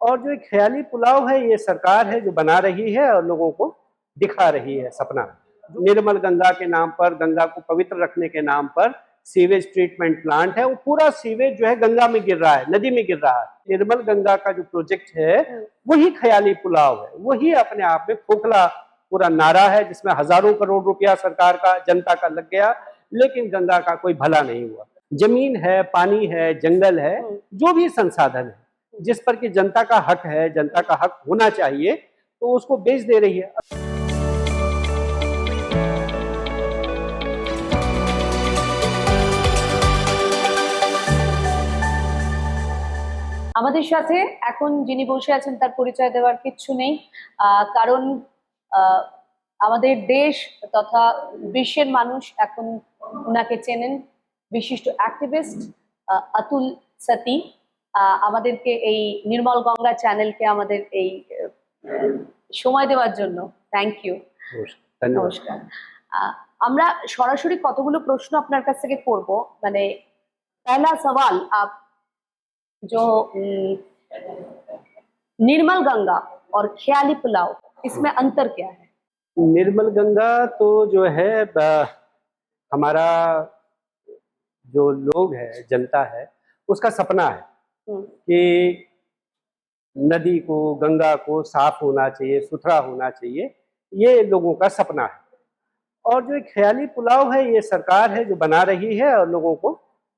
और जो एक ख्याली पुलाव है ये सरकार है जो बना रही है और लोगों को दिखा रही है सपना। निर्मल गंगा के नाम पर, गंगा को पवित्र रखने के नाम पर सीवेज ट्रीटमेंट प्लांट है, वो पूरा सीवेज जो है गंगा में गिर रहा है, नदी में गिर रहा है। निर्मल गंगा का जो प्रोजेक्ट है वही ख्याली पुलाव है, वही अपने आप में खोखला पूरा नारा है जिसमें हजारों करोड़ रुपया सरकार का, जनता का लग गया, लेकिन गंगा का कोई भला नहीं हुआ। जमीन है, पानी है, जंगल है, जो भी संसाधन है जिस पर कि जनता का हक है, जनता का हक होना चाहिए, तो उसको बेच दे रही है। আমাদের সাথে এখন যিনি বসে আছেন তার পরিচয় দেওয়ার কিচ্ছু নেই, কারণ আমাদের দেশ তথা বিশ্বের মানুষ এখন উনাকে চেনেন। বিশিষ্ট অ্যাক্টিভিস্ট আতুল সতী আমাদেরকে এই নির্মল গঙ্গা চ্যানেলকে আমাদের এই সময় দেওয়ার জন্য থ্যাংক ইউ। নমস্কার। আমরা সরাসরি কতগুলো প্রশ্ন আপনার কাছ থেকে করব। মানে পহলা সওয়াল, जो निर्मल गंगा और ख्याली पुलाव, इसमें अंतर क्या है? निर्मल गंगा तो जो है हमारा जो लोग है, जनता है, उसका सपना है कि नदी को, गंगा को साफ होना चाहिए, सुथरा होना चाहिए, ये लोगों का सपना है। और जो एक ख्याली पुलाव है ये सरकार है जो बना रही है और लोगों को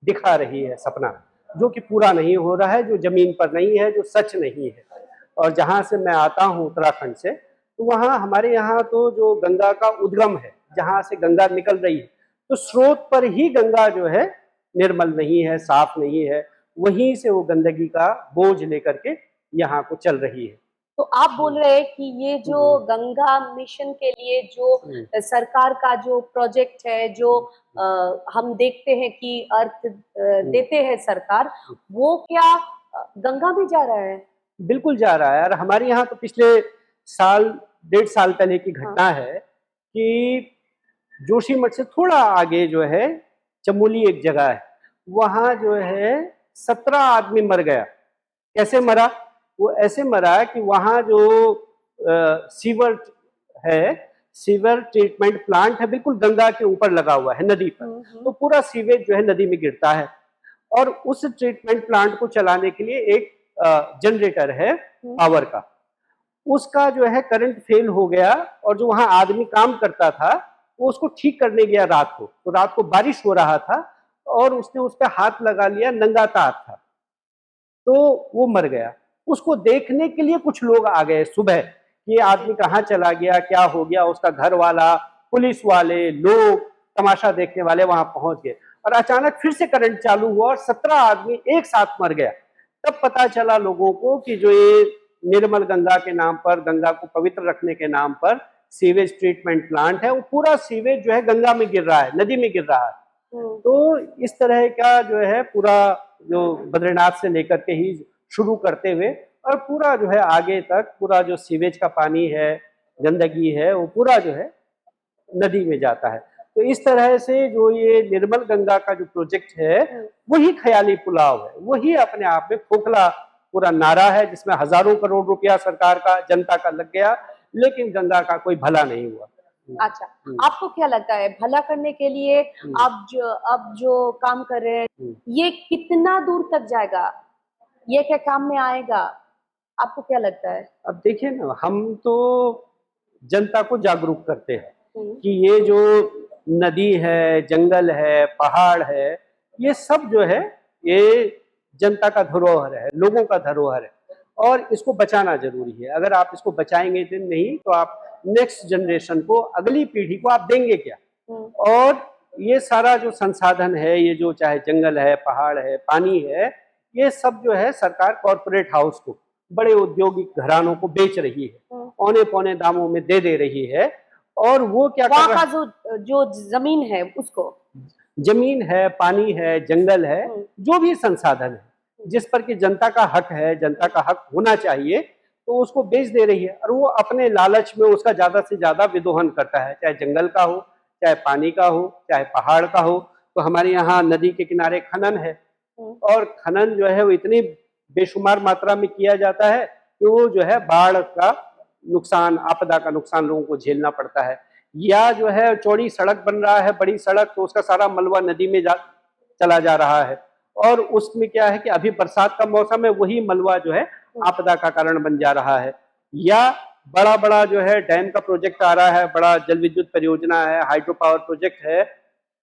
दिखा रही है सपना, जो कि पूरा नहीं हो रहा है, जो जमीन पर नहीं है, जो सच नहीं है। और जहाँ से मैं आता हूँ उत्तराखंड से, तो वहाँ हमारे यहाँ तो जो गंगा का उद्गम है, जहाँ से गंगा निकल रही है, तो स्रोत पर ही गंगा जो है निर्मल नहीं है, साफ नहीं है, वहीं से वो गंदगी का बोझ लेकर के यहाँ को चल रही है। तो आप बोल रहे हैं कि ये जो गंगा मिशन के लिए जो सरकार का जो प्रोजेक्ट है, जो हम देखते हैं कि अर्थ देते हैं सरकार, वो क्या गंगा में जा रहा है? बिल्कुल जा रहा है। और हमारे यहाँ तो पिछले साल, 1.5 साल पहले की घटना है कि जोशीमठ से थोड़ा आगे जो है चमोली एक जगह है, वहाँ जो है 17 आदमी मर गया। कैसे मरा? वो ऐसे मरा कि वहाँ जो सीवर है, सीवर ट्रीटमेंट प्लांट है, बिल्कुल गंगा के ऊपर लगा हुआ है, नदी पर, तो पूरा सीवेज जो है नदी में गिरता है। और उस ट्रीटमेंट प्लांट को चलाने के लिए एक जनरेटर है पावर का, उसका जो है करंट फेल हो गया, और जो वहाँ आदमी काम करता था वो उसको ठीक करने गया रात को, तो रात को बारिश हो रहा था और उसने उस पर हाथ लगा लिया, नंगा तार था, तो वो मर गया। उसको देखने के लिए कुछ लोग आ गए सुबह कि ये आदमी कहाँ चला गया, क्या हो गया। उसका घर वाला, पुलिस वाले, लोग, तमाशा देखने वाले वहां पहुंच गए, और अचानक फिर से करंट चालू हुआ और 17 आदमी एक साथ मर गया। तब पता चला लोगों को कि जो ये निर्मल गंगा के नाम पर, गंगा को पवित्र रखने के नाम पर सीवेज ट्रीटमेंट प्लांट है, वो पूरा सीवेज जो है गंगा में गिर रहा है, नदी में गिर रहा है। तो इस तरह का जो है पूरा, जो बद्रीनाथ से लेकर के ही शुरू करते हुए और पूरा जो है आगे तक, पूरा जो सीवेज का पानी है, गंदगी है, वो पूरा जो है नदी में जाता है। तो इस तरह से जो ये निर्मल गंगा का जो प्रोजेक्ट है वही ख्याली पुलाव है, वही अपने आप में खोखला पूरा नारा है जिसमें हजारों करोड़ रुपया सरकार का, जनता का लग गया, लेकिन गंगा का कोई भला नहीं हुआ। अच्छा, आपको क्या लगता है भला करने के लिए अब जो काम कर रहे हैं ये कितना दूर तक जाएगा, ये क्या काम में आएगा, आपको क्या लगता है? अब देखिए ना, हम तो जनता को जागरूक करते हैं कि ये जो नदी है, जंगल है, पहाड़ है, ये सब जो है ये जनता का धरोहर है, लोगों का धरोहर है, और इसको बचाना जरूरी है। अगर आप इसको बचाएंगे तो नहीं, तो आप नेक्स्ट जनरेशन को, अगली पीढ़ी को आप देंगे क्या? और ये सारा जो संसाधन है, ये जो चाहे जंगल है, पहाड़ है, पानी है, ये सब जो है सरकार कॉर्पोरेट हाउस को, बड़े औद्योगिक घरानों को बेच रही है, औने पौने दामों में दे रही है। और वो क्या कर रहा है, जो जमीन है उसको, जमीन है, पानी है, जंगल है, जो भी संसाधन है जिस पर कि जनता का हक है, जनता का हक होना चाहिए, तो उसको बेच दे रही है। और वो अपने लालच में उसका ज्यादा से ज्यादा विदोहन करता है, चाहे जंगल का हो, चाहे पानी का हो, चाहे पहाड़ का हो। तो हमारे यहाँ नदी के किनारे खनन है, और खनन जो है वो इतनी बेशुमार मात्रा में किया जाता है कि वो जो है बाढ़ का नुकसान, आपदा का नुकसान लोगों को झेलना पड़ता है। या जो है चौड़ी सड़क बन रहा है, बड़ी सड़क, तो उसका सारा मलबा नदी में चला जा रहा है, और उसमें क्या है कि अभी बरसात का मौसम है, वही मलबा जो है आपदा का कारण बन जा रहा है। या बड़ा बड़ा जो है डैम का प्रोजेक्ट आ रहा है, बड़ा जल विद्युत परियोजना है, हाइड्रो पावर प्रोजेक्ट है,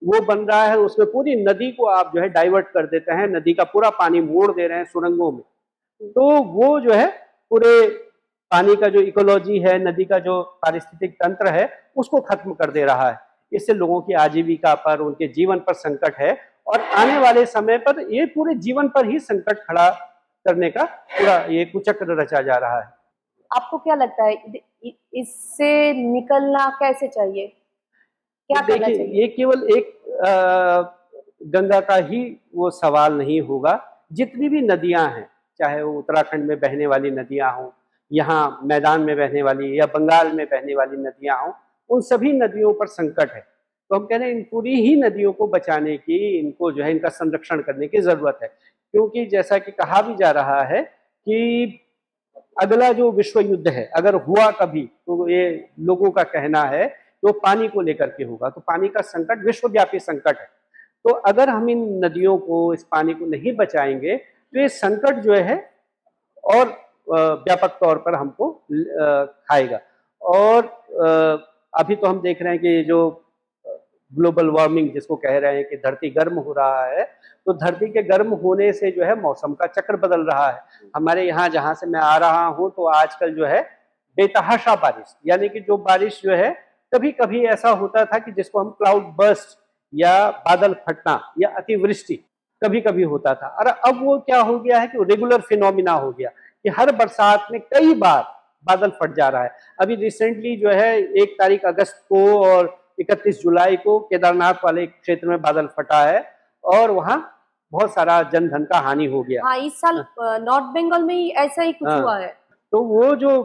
वो बन रहा है, उसमें पूरी नदी को आप जो है डाइवर्ट कर देते हैं, नदी का पूरा पानी मोड़ दे रहे हैं सुरंगों में। तो वो जो है पूरे पानी का जो इकोलॉजी है, नदी का जो पारिस्थितिक तंत्र है, उसको खत्म कर दे रहा है। इससे लोगों की आजीविका पर, उनके जीवन पर संकट है, और आने वाले समय पर ये पूरे जीवन पर ही संकट खड़ा करने का पूरा ये कुचक्र रचा जा रहा है। आपको क्या लगता है इससे निकलना कैसे चाहिए, क्या करना देखिए, चाहिए? ये केवल एक गंगा का ही वो सवाल नहीं होगा। जितनी भी नदियां हैं, चाहे वो उत्तराखंड में बहने वाली नदियां हों, यहाँ मैदान में बहने वाली या बंगाल में बहने वाली नदियां हों, उन सभी नदियों पर संकट है। तो हम कह रहे हैं इन पूरी ही नदियों को बचाने की, इनको जो है इनका संरक्षण करने की जरूरत है। क्योंकि जैसा कि कहा भी जा रहा है कि अगला जो विश्व युद्ध है अगर हुआ कभी, तो ये लोगों का कहना है तो पानी को लेकर के होगा। तो पानी का संकट विश्वव्यापी संकट है। तो अगर हम इन नदियों को, इस पानी को नहीं बचाएंगे, तो ये संकट जो है और व्यापक तौर पर हमको खाएगा। और अभी तो हम देख रहे हैं कि जो ग्लोबल वार्मिंग जिसको कह रहे हैं कि धरती गर्म हो रहा है, तो धरती के गर्म होने से जो है मौसम का चक्र बदल रहा है। हमारे यहाँ जहाँ से मैं आ रहा हूँ, तो आजकल जो है बेतहाशा बारिश, यानी कि जो बारिश जो है कभी कभी ऐसा होता था कि जिसको हम क्लाउड बर्स्ट या बादल फटना या अतिवृष्टि कभी कभी होता था, और अब वो क्या हो गया है कि रेगुलर फिनोमिना हो गया कि हर बरसात में कई बार बादल फट जा रहा है। अभी रिसेंटली जो है 1 तारीख अगस्त को और 31 जुलाई को केदारनाथ वाले क्षेत्र में बादल फटा है, और वहाँ बहुत सारा जन धन का हानि हो गया। हाँ, इस साल नॉर्थ बंगाल में ही ऐसा ही कुछ हुआ है। तो वो जो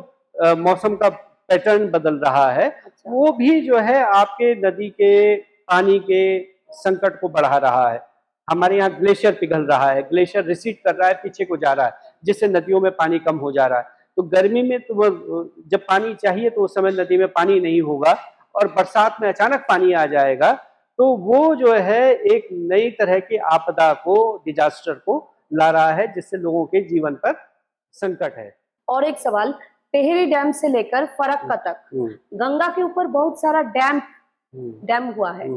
मौसम का पैटर्न बदल रहा है, अच्छा। वो भी जो है आपके नदी के पानी के संकट को बढ़ा रहा है। हमारे यहाँ ग्लेशियर पिघल रहा है, ग्लेशियर रिसीड कर रहा है, पीछे को जा रहा है, जिससे नदियों में पानी कम हो जा रहा है। तो गर्मी में तो वो जब पानी चाहिए तो उस समय नदी में पानी नहीं होगा, और बरसात में अचानक पानी आ जाएगा, तो वो जो है एक नई तरह की आपदा को, डिजास्टर को ला रहा है, जिससे लोगों के जीवन पर संकट है। और एक सवाल, टेहरी डैम से लेकर फरक्का तक गंगा के ऊपर बहुत सारा डैम हुआ है।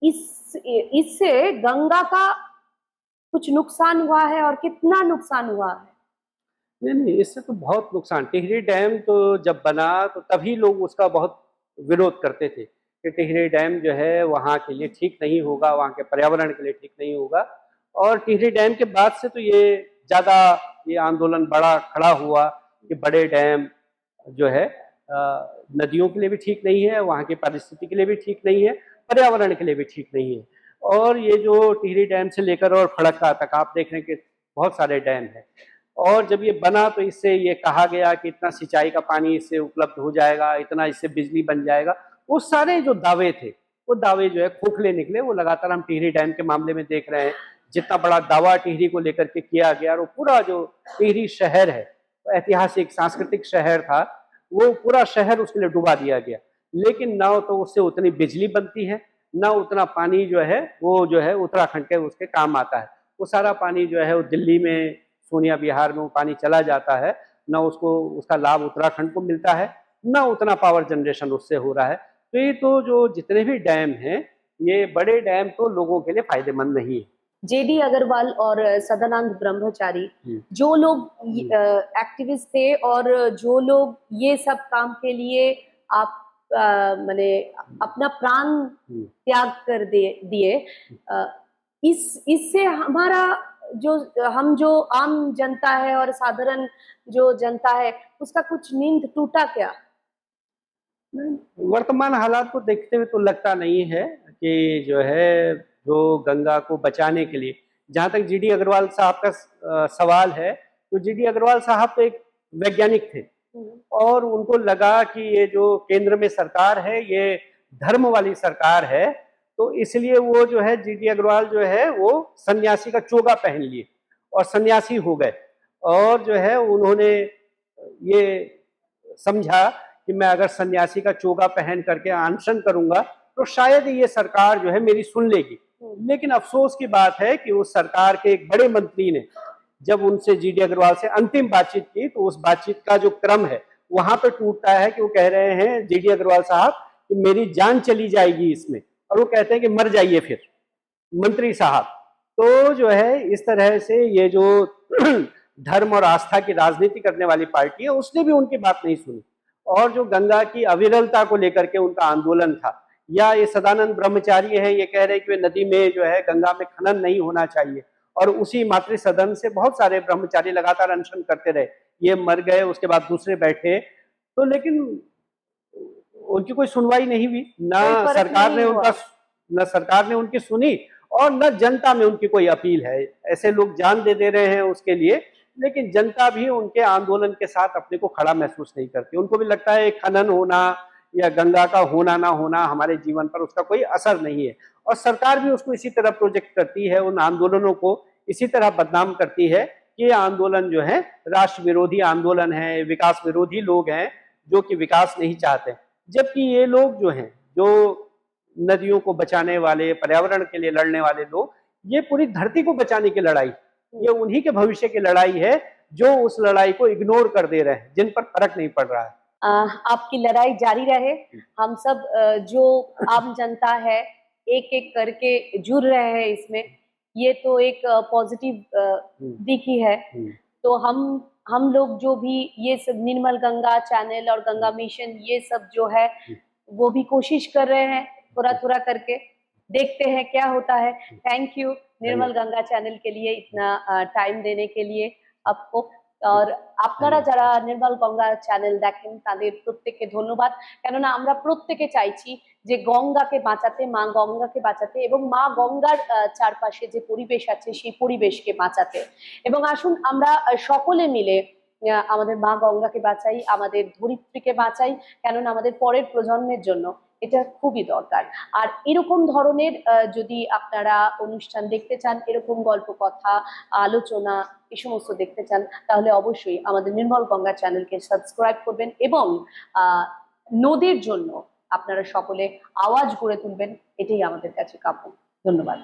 इससे गंगा का कुछ नुकसान हुआ है, और कितना नुकसान हुआ है? नहीं, इससे तो बहुत नुकसान। टिहरी डैम तो जब बना तो तभी लोग उसका बहुत विरोध करते थे कि टिहरी डैम जो है वहाँ के लिए ठीक नहीं होगा, वहाँ के पर्यावरण के लिए ठीक नहीं होगा। और टिहरी डैम के बाद से तो ये ज़्यादा ये आंदोलन बड़ा खड़ा हुआ कि बड़े डैम जो है नदियों के लिए भी ठीक नहीं है, वहाँ की पारिस्थितिकी के लिए भी ठीक नहीं है, पर्यावरण के लिए भी ठीक नहीं है। और ये जो टिहरी डैम से लेकर और फड़क्का तक आप देख रहे हैं कि बहुत सारे डैम हैं, और जब ये बना तो इससे ये कहा गया कि इतना सिंचाई का पानी इससे उपलब्ध हो जाएगा, इतना इससे बिजली बन जाएगा। वो सारे जो दावे थे, वो दावे जो है खोखले निकले। वो लगातार हम टिहरी डैम के मामले में देख रहे हैं, जितना बड़ा दावा टिहरी को लेकर के किया गया, और वो पूरा जो टिहरी शहर है, ऐतिहासिक सांस्कृतिक शहर था, वो पूरा शहर उसके लिए डुबा दिया गया। लेकिन ना तो उससे उतनी बिजली बनती है, ना उतना पानी जो है वो जो है उत्तराखंड के उसके काम आता है। वो सारा पानी जो है वो दिल्ली में, सोनिया बिहार में वो पानी चला जाता है, ना उसको उसका लाभ उत्तराखंड को मिलता है, ना उतना पावर जनरेशन उससे हो रहा है। तो ये तो जो जितने भी डैम हैं, ये बड़े डैम तो लोगों के लिए फायदेमंद नहीं है। जेडी अग्रवाल और सदानंद ब्रह्मचारी, जो लोग एक्टिविस्ट थे और जो लोग ये सब काम के लिए आप माने अपना प्राण त्याग कर दिए, इससे हमारा जो आम जनता है और साधारण जो जनता है, उसका कुछ नींद टूटा क्या? वर्तमान हालात को देखते हुए तो लगता नहीं है कि जो है, जो गंगा को बचाने के लिए, जहाँ तक जीडी अग्रवाल साहब का सवाल है, तो जीडी अग्रवाल साहब तो एक वैज्ञानिक थे, और उनको लगा कि ये जो केंद्र में सरकार है ये धर्म वाली सरकार है, तो इसलिए वो जो है जीडी अग्रवाल जो है वो सन्यासी का चोगा पहन लिए, और सन्यासी हो गए, और जो है उन्होंने ये समझा कि मैं अगर सन्यासी का चोगा पहन करके अनशन करूंगा तो शायद ये सरकार जो है मेरी सुन लेगी। लेकिन अफसोस की बात है कि उस सरकार के एक बड़े मंत्री ने जब उनसे जीडी अग्रवाल से अंतिम बातचीत की तो उस बातचीत का जो क्रम है वहां पर टूटता है कि वो कह रहे हैं जीडी अग्रवाल साहब कि मेरी जान चली जाएगी इसमें, और वो कहते हैं कि मर जाइए फिर मंत्री साहब। तो जो है इस तरह से ये जो धर्म और आस्था की राजनीति करने वाली पार्टी है उसने भी उनकी बात नहीं सुनी, और जो गंगा की अविरलता को लेकर के उनका आंदोलन था, या ये सदानंद ब्रह्मचारी है ये कह रहे हैं कि नदी में जो है गंगा में खनन नहीं होना चाहिए, और उसी मातृ सदन से बहुत सारे ब्रह्मचारी लगातार अनशन करते रहे, ये मर गए उसके बाद दूसरे बैठे, तो लेकिन उनकी कोई सुनवाई नहीं हुई, ना सरकार ने उनकी सुनी और न जनता में उनकी कोई अपील है। ऐसे लोग जान दे रहे हैं उसके लिए, लेकिन जनता भी उनके आंदोलन के साथ अपने को खड़ा महसूस नहीं करती। उनको भी लगता है खनन होना या गंगा का होना ना होना हमारे जीवन पर उसका कोई असर नहीं है, और सरकार भी उसको इसी तरह प्रोजेक्ट करती है, उन आंदोलनों को इसी तरह बदनाम करती है कि ये आंदोलन जो है राष्ट्र विरोधी आंदोलन है, विकास विरोधी लोग हैं जो कि विकास नहीं चाहते। जबकि ये लोग जो हैं, जो नदियों को बचाने वाले, पर्यावरण के लिए लड़ने वाले लोग, ये पूरी धरती को बचाने की लड़ाई, ये उन्हीं के भविष्य की लड़ाई है जो उस लड़ाई को इग्नोर कर दे रहे हैं, जिन पर फर्क नहीं पड़ रहा है। आपकी लड़ाई जारी रहे। हम सब जो आम जनता है एक एक करके जुड़ रहे हैं इसमें, ये तो एक पॉजिटिव दिख ही है। तो हम लोग जो भी ये सब निर्मल गंगा चैनल और गंगा मिशन ये सब जो है वो भी कोशिश कर रहे हैं, थोड़ा थोड़ा करके देखते हैं क्या होता है। Thank you Nirmal Ganga channel के लिए इतना टाइम देने के लिए आपको। और আপনারা যারা নির্মল গঙ্গা চ্যানেল দেখেন তাদের প্রত্যেককে ধন্যবাদ, কেননা আমরা প্রত্যেকে চাইছি যে গঙ্গাকে বাঁচাতে, মা গঙ্গাকে বাঁচাতে এবং মা গঙ্গার চারপাশে যে পরিবেশ আছে সেই পরিবেশকে বাঁচাতে। এবং আসুন আমরা সকলে মিলে আমাদের মা গঙ্গাকে বাঁচাই, আমাদের ধরিত্রীকে বাঁচাই, কেননা আমাদের পরের প্রজন্মের জন্য এটা খুবই দরকার। আর এরকম ধরনের যদি আপনারা অনুষ্ঠান দেখতে চান, এরকম গল্প কথা আলোচনা এই সমস্ত দেখতে চান, তাহলে অবশ্যই আমাদের নির্মল গঙ্গা চ্যানেলকে সাবস্ক্রাইব করবেন এবং নদীর জন্য আপনারা সকলে আওয়াজ গড়ে তুলবেন, এটাই আমাদের কাছে কাম্য। ধন্যবাদ।